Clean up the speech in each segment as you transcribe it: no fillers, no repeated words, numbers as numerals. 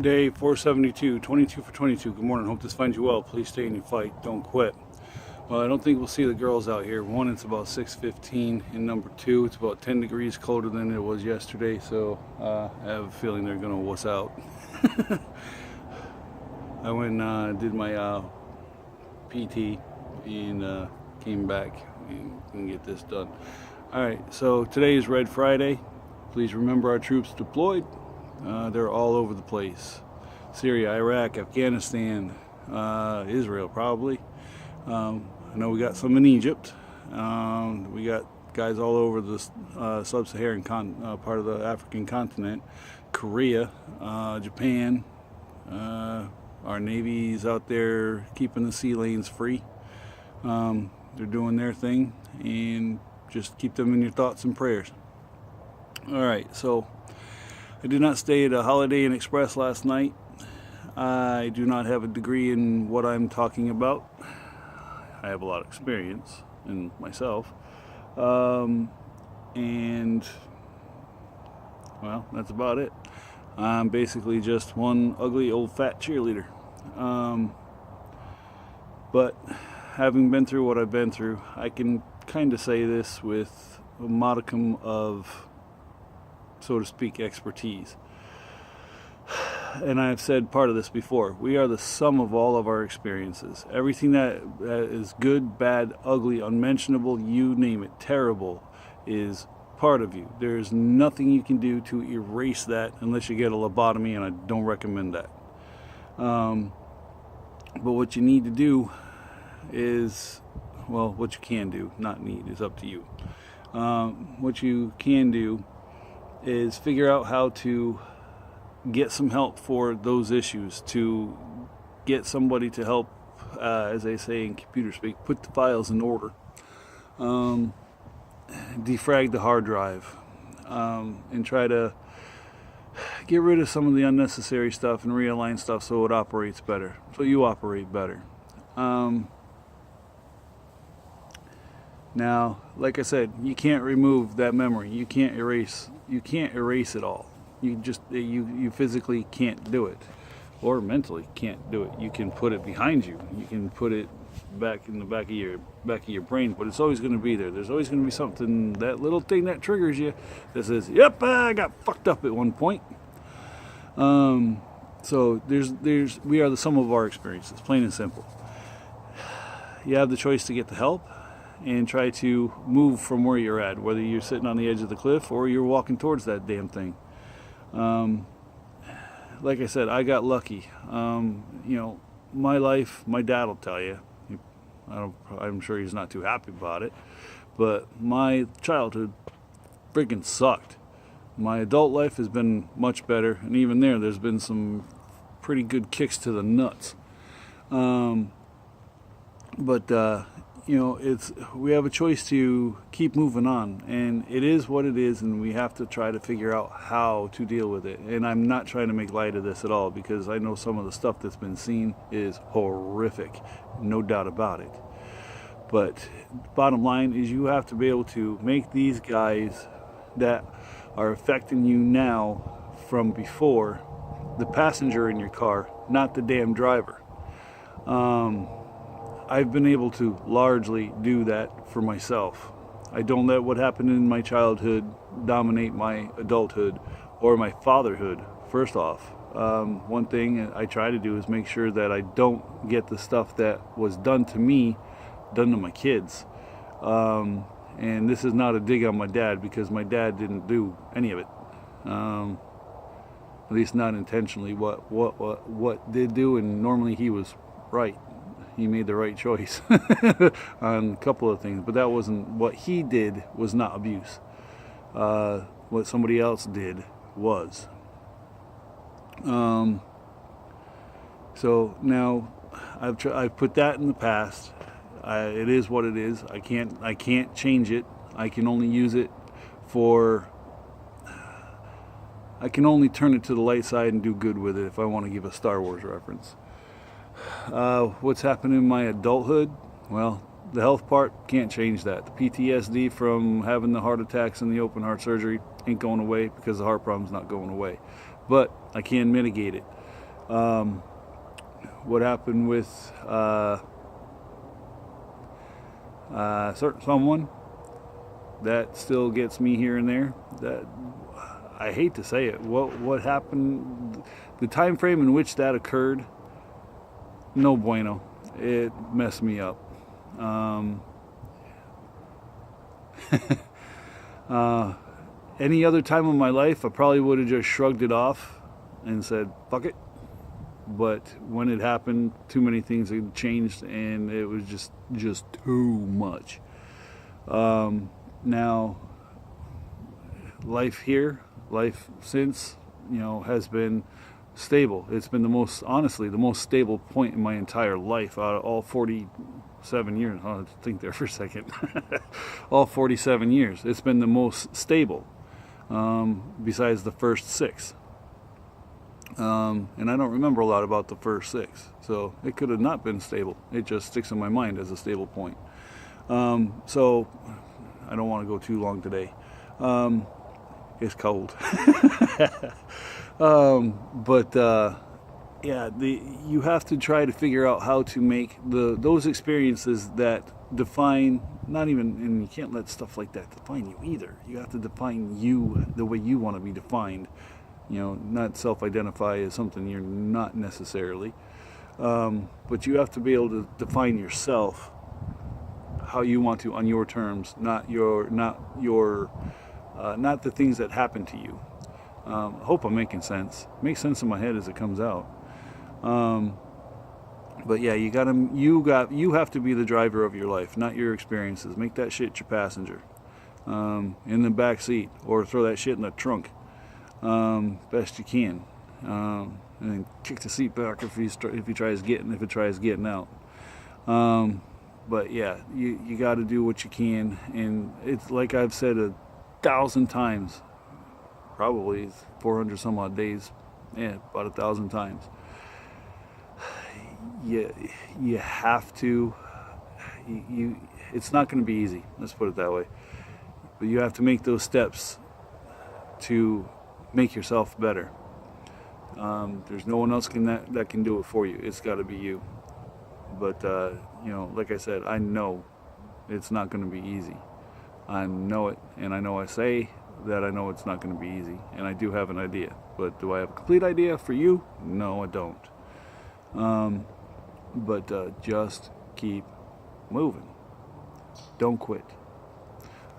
Day 472, 22 for 22. Good morning. Hope this finds you well. Please stay in your fight. Don't quit. Well, I don't think we'll see the girls out here. One, it's about 6:15, and number two, it's about 10 degrees colder than it was yesterday. So I have a feeling they're gonna wuss out. I went and did my PT and came back and get this done. All right. So today is Red Friday. Please remember our troops deployed. They're all over the place. Syria, Iraq, Afghanistan, Israel probably. I know we got some in Egypt. We got guys all over the sub-Saharan part of the African continent. Korea, Japan. Our Navy's out there keeping the sea lanes free. They're doing their thing, and just keep them in your thoughts and prayers. All right, so I did not stay at a Holiday Inn Express last night. I do not have a degree in what I'm talking about. I have a lot of experience in myself. And, well, that's about it. I'm basically just one ugly old fat cheerleader. But having been through what I've been through, I can kind of say this with a modicum of, so to speak, expertise. And I've said part of this before. We are the sum of all of our experiences. Everything that is good, bad, ugly, unmentionable, you name it, terrible, is part of you. There's nothing you can do to erase that unless you get a lobotomy, and I don't recommend that. But what you need to do is, well, what you can do, not need, is up to you. What you can do is figure out how to get some help for those issues, to get somebody to help, as they say in computer speak, put the files in order, defrag the hard drive, and try to get rid of some of the unnecessary stuff and realign stuff so it operates better, so you operate better. Now, like I said, you can't remove that memory. You can't erase it all. You physically can't do it, or mentally can't do it. You can put it behind you. You can put it back in the back of your brain, but it's always going to be there. There's always going to be something, that little thing that triggers you, that says, "Yep, I got fucked up at one point." So we are the sum of our experiences, plain and simple. You have the choice to get the help and try to move from where you're at, whether you're sitting on the edge of the cliff or you're walking towards that damn thing. Like I said, I got lucky. My life, my dad will tell you, I'm sure he's not too happy about it, but my childhood freaking sucked. My adult life has been much better, and even there's been some pretty good kicks to the nuts. We have a choice to keep moving on, and it is what it is, and we have to try to figure out how to deal with it. And I'm not trying to make light of this at all, because I know some of the stuff that's been seen is horrific, no doubt about it. But bottom line is, you have to be able to make these guys that are affecting you now from before the passenger in your car, not the damn driver. I've been able to largely do that for myself. I don't let what happened in my childhood dominate my adulthood or my fatherhood, first off. One thing I try to do is make sure that I don't get the stuff that was done to me, done to my kids. And this is not a dig on my dad, because my dad didn't do any of it. At least not intentionally. What did do, and normally he was right. He made the right choice on a couple of things, but that wasn't what he did, was not abuse. What somebody else did was. So now I've put that in the past. It is what it is. I can't change it. I can only use it for. I can only turn it to the light side and do good with it if I want to give a Star Wars reference. What's happened in my adulthood? Well, the health part, can't change that. The PTSD from having the heart attacks and the open heart surgery ain't going away, because the heart problem's not going away. But I can mitigate it. What happened with someone that still gets me here and there. That I hate to say it. What happened? The time frame in which that occurred, no bueno. It messed me up. Any other time of my life, I probably would have just shrugged it off and said, fuck it. But when it happened, too many things had changed, and it was just too much. Now, life here, life since, has been stable. It's been honestly, the most stable point in my entire life out of all 47 years. I'll have to think there for a second. All 47 years. It's been the most stable, besides the first 6. And I don't remember a lot about the first 6, so it could have not been stable. It just sticks in my mind as a stable point. So I don't want to go too long today. It's cold. Yeah, you have to try to figure out how to make those experiences that define, and you can't let stuff like that define you either. You have to define you the way you want to be defined. Not self-identify as something you're not necessarily. But you have to be able to define yourself how you want to on your terms, not the things that happen to you. I hope I'm making sense. It makes sense in my head as it comes out. But yeah, you have to be the driver of your life, not your experiences. Make that shit your passenger, in the back seat, or throw that shit in the trunk, best you can, and then kick the seat back if it tries getting out. But yeah, you got to do what you can, and it's like I've said 1,000 times, probably 400 some odd days, about 1,000 times. You have to. It's not going to be easy. Let's put it that way. But you have to make those steps to make yourself better. There's no one else that can do it for you. It's got to be you. But like I said, I know it's not going to be easy. I know it, and I know I say that I know it's not going to be easy, and I do have an idea. But do I have a complete idea for you? No, I don't. But just keep moving. Don't quit.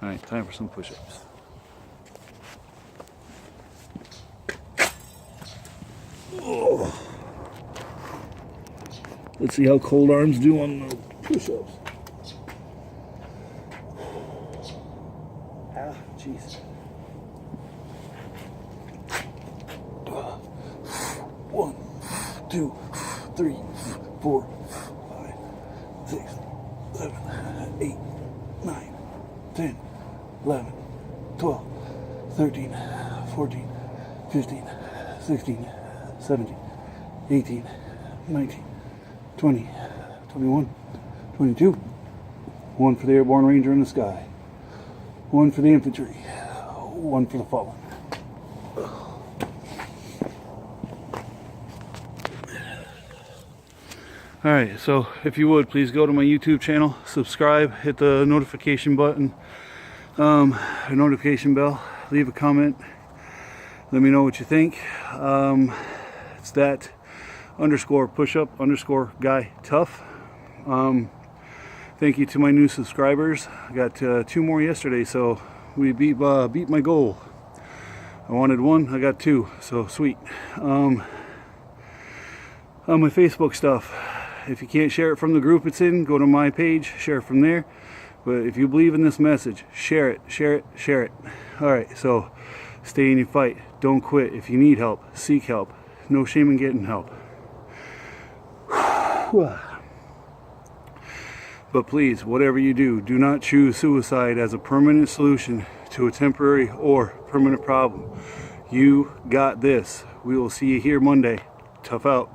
All right, time for some push-ups. Oh. Let's see how cold arms do on the push-ups. Ah, jeez. 1, 2, 3, 4, 5, 6, 7, 8, 9, 10, 11, 12, 13, 14, 15, 16, 17, 18, 19, 20, 21, 22. 1 for the airborne ranger in the sky. 1 for the infantry. 1 for the fallen. Alright, so if you would, please go to my YouTube channel, subscribe, hit the notification button, notification bell, leave a comment, let me know what you think. It's that _pushup_ guy tough. Thank you to my new subscribers. I got 2 more yesterday, so we beat my goal. I wanted 1, I got 2, so sweet. On my Facebook stuff, if you can't share it from the group it's in, go to my page, share it from there. But if you believe in this message, share it, share it, share it. Alright, so stay in your fight. Don't quit. If you need help, seek help. No shame in getting help. But please, whatever you do, do not choose suicide as a permanent solution to a temporary or permanent problem. You got this. We will see you here Monday. Tough out.